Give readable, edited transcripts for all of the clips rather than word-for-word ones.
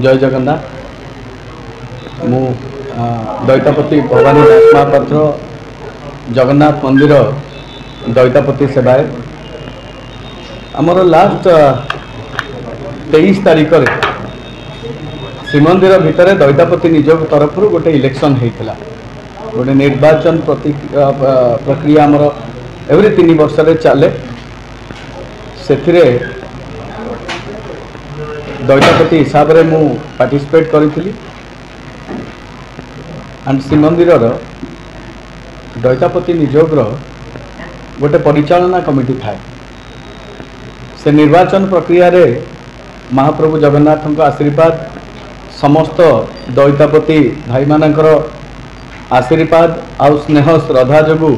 जय जगन्नाथ। मु दैतापति भवानी दास महापात्र जगन्नाथ मंदिर दैतापति सेवायत। आमर लास्ट 23 तारीख रे श्रीमंदिर भितर दैतापति निजोग तरफ गोटे इलेक्शन होता गोटे निर्वाचन प्रक्रिया आमर एवरी 3 वर्ष चले से दैतापति हिसाब से मु पार्टिसिपेट करी एंड श्रीमंदिर दैतापति निजोगर गोटे परिचालना कमिटी थाए से निर्वाचन प्रक्रिया रे महाप्रभु जगन्नाथ आशीर्वाद समस्त दैतापति भाई मानकर आशीर्वाद आउ स्नेह श्रद्धा जोगु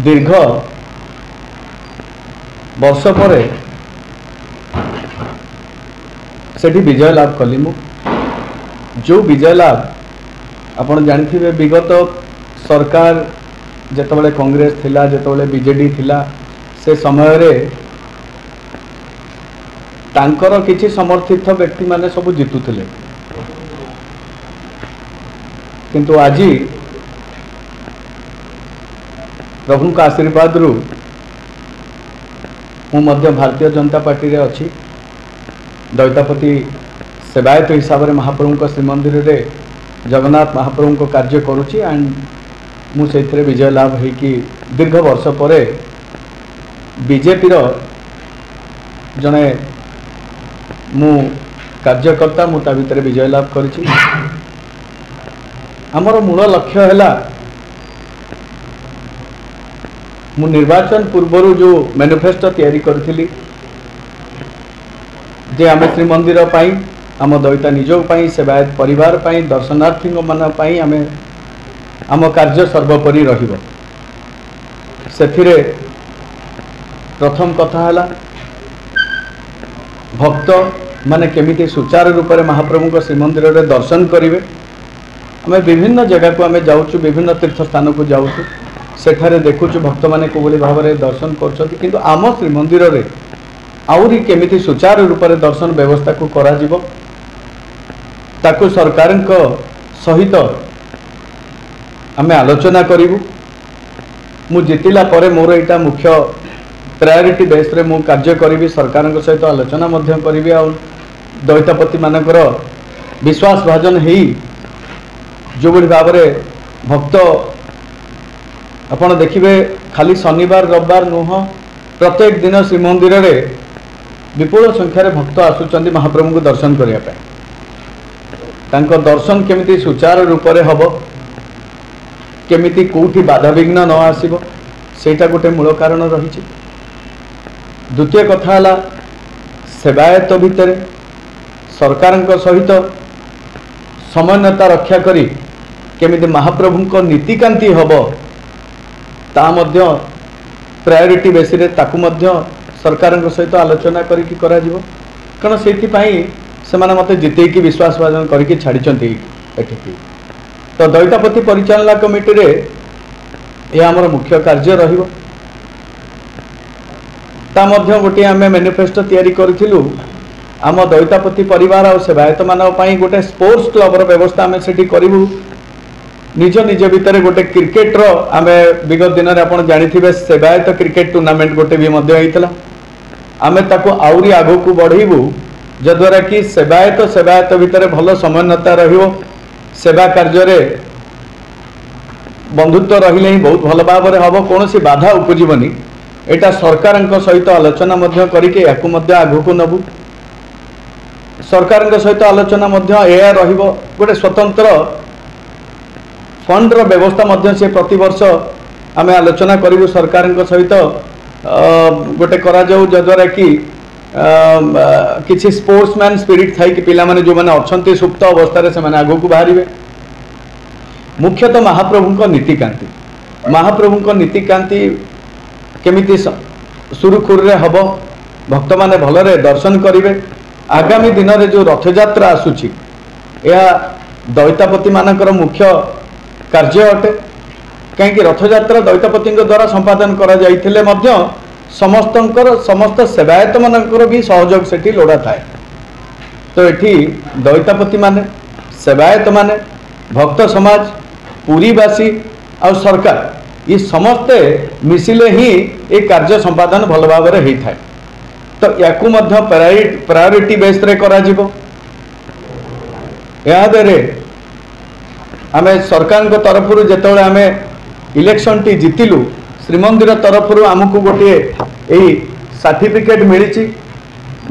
दीर्घ वर्ष पर सेठी विजय लाभ कली मु जो विजय लाभ आपण जानिथिबे विगत सरकार जेतबेले कांग्रेस थिला जेतबेले बीजेडी थिला से समय रे तांकर किछि समर्थित व्यक्ति माने सब जितुथिले किंतु आज प्रभु का आशीर्वाद रु मु मध्य भारतीय जनता पार्टी रे अछि दैतापति सेवायत हिसाब से महाप्रभु श्रीमंदिर रे जगन्नाथ महाप्रभु को कार्य करुच्ची एंड मु से विजय लाभ है कि दीर्घ वर्ष पर बीजेपी जड़े मु कार्यकर्ता मु ता भितर विजय लाभ करिछि। हमर मूल लक्ष्य है मु निर्वाचन पूर्व जो मैनिफेस्टो तैयारी करी जे आम श्रीमंदिर आम दैता निजोग सेवायत परिवार दर्शनार्थी मान आम कार्य सर्वोपरि रहिबो। सेथिरे प्रथम कथा है भक्त माने केमिति सुचारू रूप से महाप्रभु को श्रीमंदिर रे दर्शन करेंगे। आम विभिन्न जगह को आम जाऊँ विभिन्न तीर्थ स्थान को जाऊँ सेठारे देखुचु भक्त माने को भाव में दर्शन कर आम श्रीमंदिर रे आउरी केमिति सुचारू रूप से दर्शन व्यवस्था को करा जिवो ताकु सरकार सहित आमे आलोचना करिवु। मु जितिला परे मोर एटा मुख्य प्रायोरिटी बेस रे मु कार्य करी सरकार सहित आलोचना मध्य करी आ दैतापति मानकर विश्वास भाजन हेई जो भाव में भक्त आपण देखिए खाली शनिवार रविवार नुह प्रत्येक दिन श्रीमंदिर रे विपुल संख्यार भक्त आसुचंदी महाप्रभु को दर्शन करने तांको दर्शन केमिति सुचारू रूप से हम केमिति कोठी बाधा विघ्न न आसीबो सेटा गोटे मूल कारण रही। द्वितीय कथा है सेवायत भितर सरकार सहित समन्वयता रक्षा करी केमिति महाप्रभु को नीतिकांति हम ता मध्य प्रायोरिटी बेसिस ताकू मध्य सरकार सहित आलोचना करिकी करा जिवो कारण से मते जितेकी विश्वास भाजन करके छाड़ी एठिकी। तो दैतापति परिचालना कमिटी रे यह आमर मुख्य कार्य रहिबो। ता मध्य गोटे आमे मैनिफेस्टो तैयारी करिथिलु आम दैतापति परिवार और सेवायत मान पई गोटे स्पोर्ट्स क्लब रो व्यवस्था आमे सेठी करिवु। निज निज भितर गोटे क्रिकेट रो आमे विगत दिन रे आपण जानिथिबे सेवायत क्रिकेट टूर्नामेंट गोटे भी मध्य होइतला आमे ताको आउरी आगो को बढ़ाइबु जद्वारा कि सेवायत भितर भल समन्वयता रहिबो सेवा कार्य रे बंधुत्व रहिले ही बहुत भल भाव में हम कौन सी बाधा उपजीवनी एटा सरकार सहित आलोचना मध्य करके याकू मध्य आगो को नबु। सरकार सहित आलोचना मध्य एया रहिबो गोटे स्वतंत्र फंड रो व्यवस्था मध्य से प्रति वर्ष आमे आलोचना करिवु सरकार सहित गोटे करा जाऊ जद्वारा कि किसी स्पोर्ट्समैन स्पिरिट थाई कि पिला माने जो माने अछंती सुप्त अवस्था रे से माने आगो को बाहरिबे। मुख्यतः महाप्रभु को नीतिकांति केमिति सुरुखुर रे हबो भक्त माने भलरे दर्शन करिवे। आगामी दिन रे जो रथयात्रा आसुची यह दैतापति मानकर मुख्य कार्य अटे कहीं रथयात्रा दैतापति द्वारा संपादन करा जाइथिले समस्त सेवायत मानकर भी सहयोग सेठी लोड़ा थाए। तो एठी दैतापति माने सेवायत माने भक्त समाज पुरीवासी आ सरकार ये समस्ते मिसिले ही ये कार्य संपादन भल भाव में होता है। तो या प्रायोरिटी बेस रे करा जिवो। आमे सरकार को तरफ जिते आम इलेक्शन टी जीतिलु श्रीमंदिर तरफ आमको गोटे यही सर्टिफिकेट मिली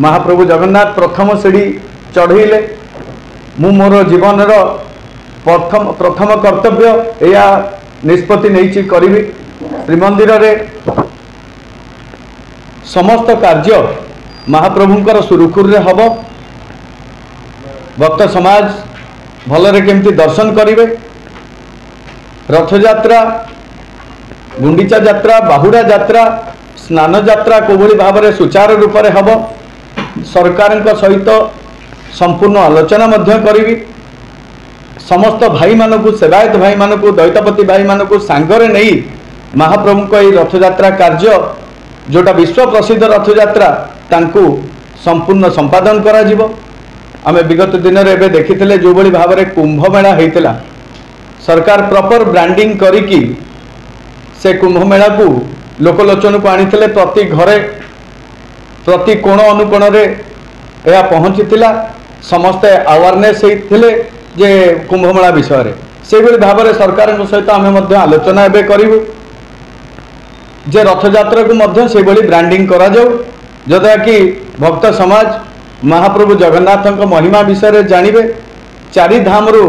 महाप्रभु जगन्नाथ प्रथम सीढ़ी चढ़ेले मु मोर जीवन प्रथम कर्तव्य या निष्पत्ति नहीं करी श्रीमंदिर रे समस्त कार्य महाप्रभुंकर सुरुखुर रे हब भक्त समाज भलरे केमती दर्शन करिवे रथयात्रा गुंडीचा यात्रा बाहुड़ा यात्रा स्नान यात्रा कोभली भाव में सुचारू रूप से हम सरकार सहित संपूर्ण आलोचना करी समस्त भाई मानक सेवायत भाई मानक दैतापति भाई मानक सांगरे नहीं महाप्रभु को रथयात्रा कार्य जोटा विश्व प्रसिद्ध रथयात्रा तांकु संपूर्ण संपादन करा जिवो। आमे विगत दिन में देखी जो भली भाव में कुंभ मेला होता सरकार प्रॉपर ब्रांडिंग करिकी से कुंभ मेला को लोकलोचन को आनी प्रति घरे प्रति कोण अनुकोण रे यह पहुँची समस्ते अवेयरनेस होते जे कुंभ मेला विषय से भाव में सरकार सहित आम आलोचना एवं करूँ जे रथयात्रा को से ब्रांडिंग करा जाऊ जद्वारा कि भक्त समाज महाप्रभु जगन्नाथ महिमा विषय जानिबे चारि धाम रु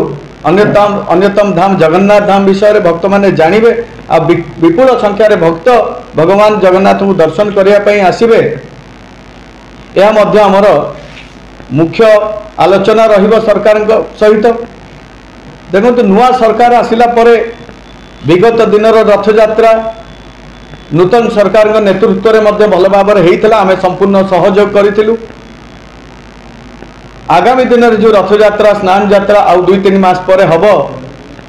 अन्यतम धाम जगन्नाथ धाम विषय भक्त माने जानिबे आ विपुल संख्यार भक्त भगवान जगन्नाथ को दर्शन करने आसबे यह मध्य आमर मुख्य आलोचना रहिबो सरकार सहित। देखो नुआ सरकार आसिला परे विगत दिन रथयात्रा नूतन सरकार नेतृत्व में मध्य भल भाव में होता आम संपूर्ण सहयोग करूँ। आगामी दिन में जो रथयात्रा स्नान यात्रा आउ 2-3 मास पर हम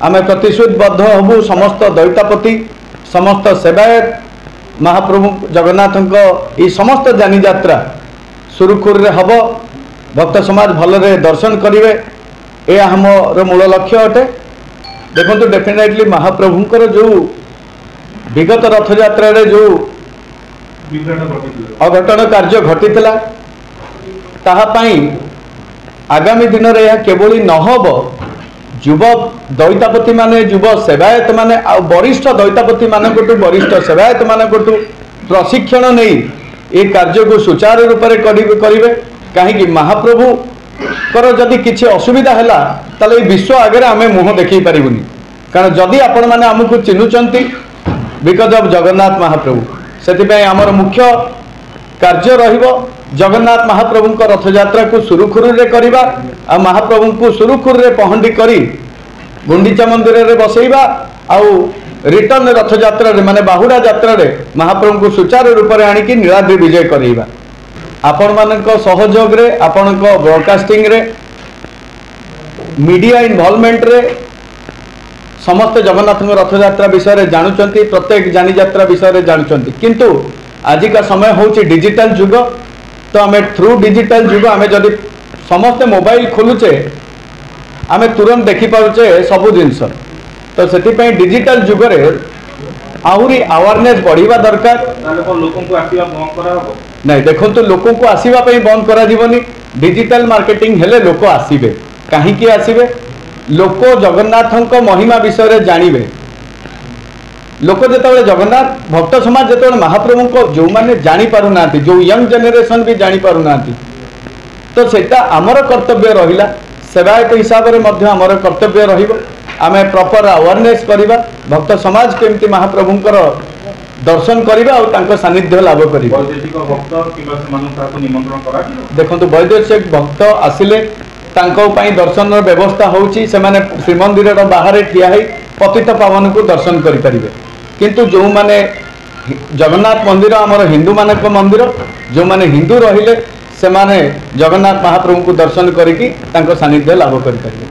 आम प्रतिश्रुतिबद्ध हबू समस्त दैतापति समस्त सेवायत महाप्रभु जगन्नाथ ये समस्त जानी यात्रा सुरुखुर रे हम भक्त समाज भलरे दर्शन करेंगे यह आमर मूल लक्ष्य अटे। देखो डेफिनेटली महाप्रभुंकर जो विगत रथयात्रा जो अघटन कार्य घटी ताहापाई आगामी दिन में यह केवल नहब युव दैतापति माने युव सेवायत माने आ वरिष्ठ दैतापति मानक वरिष्ठ सेवायत मानक प्रशिक्षण नहीं ये कार्य को सुचारू रूप से करेंगे कहीं महाप्रभु कर जदि किसी असुविधा है ताले विश्व आगे आम मुह देखी पारूनी कारण जदि आपण मैंने आमको चिन्हुंट बिकज ऑफ जगन्नाथ महाप्रभु से आमर मुख्य कार्य रहिबो जगन्नाथ महाप्रभु को रथयात्रा को सुरुखुर रे करिबा आ महाप्रभु को सुरुखुर रे पहंडी करी गुंडीचा मंदिर रे बसैबा आउ रिटर्न रथयात्रा रे माने बाहुड़ा यात्रा रे महाप्रभु को सुचारू रूप से आनिकी नीलाद्रि विजय करैबा। आपण मानक सहयोग रे आपण को ब्रॉडकास्टिंग रे मीडिया इन्वॉल्वमेंट रे समस्त जगन्नाथ रथयात्रा विषय जानुचंती प्रत्येक जानी यात्रा विषय जानुचंती किंतु आज का समय होची डिजिटल जुग तो आम थ्रू डिजिटल जुग आम जदि समस्ते मोबाइल खोलुचे आम तुरंत देखिपारे सबू जिनस तो से डिजिटल जुगरे आहरी अवेयरनेस बढ़िया दरकार नहीं देखो तो लोक को आसवाई बंद कर डिजिटल मार्केटिंग हेले लोक आसबे कहीं आसबे लोक जगन्नाथ महिमा विषय जानवे लोक जो जगन्नाथ भक्त समाज जो महाप्रभु को जो मैंने जापार ना जो यंग जेनेरेशन भी जापार ना तो सेटा आमर कर्तव्य रहिला सेवायत हिसाब से आमर कर्तव्य रमें प्रॉपर अवेयरनेस करवा भक्त समाज केमती महाप्रभुंकर दर्शन करवा और सानिध्य लाभ कर देखो वैदेशिक भक्त आसिले दर्शन व्यवस्था होची श्रीमंदिर बाहर ठिया पतित पावन को दर्शन करें किंतु जो माने जगन्नाथ मंदिर आमर हिंदू मानक मंदिर जो माने हिंदू रहिले से माने जगन्नाथ महाप्रभु को दर्शन करिकी सानिध्य लाभ करें।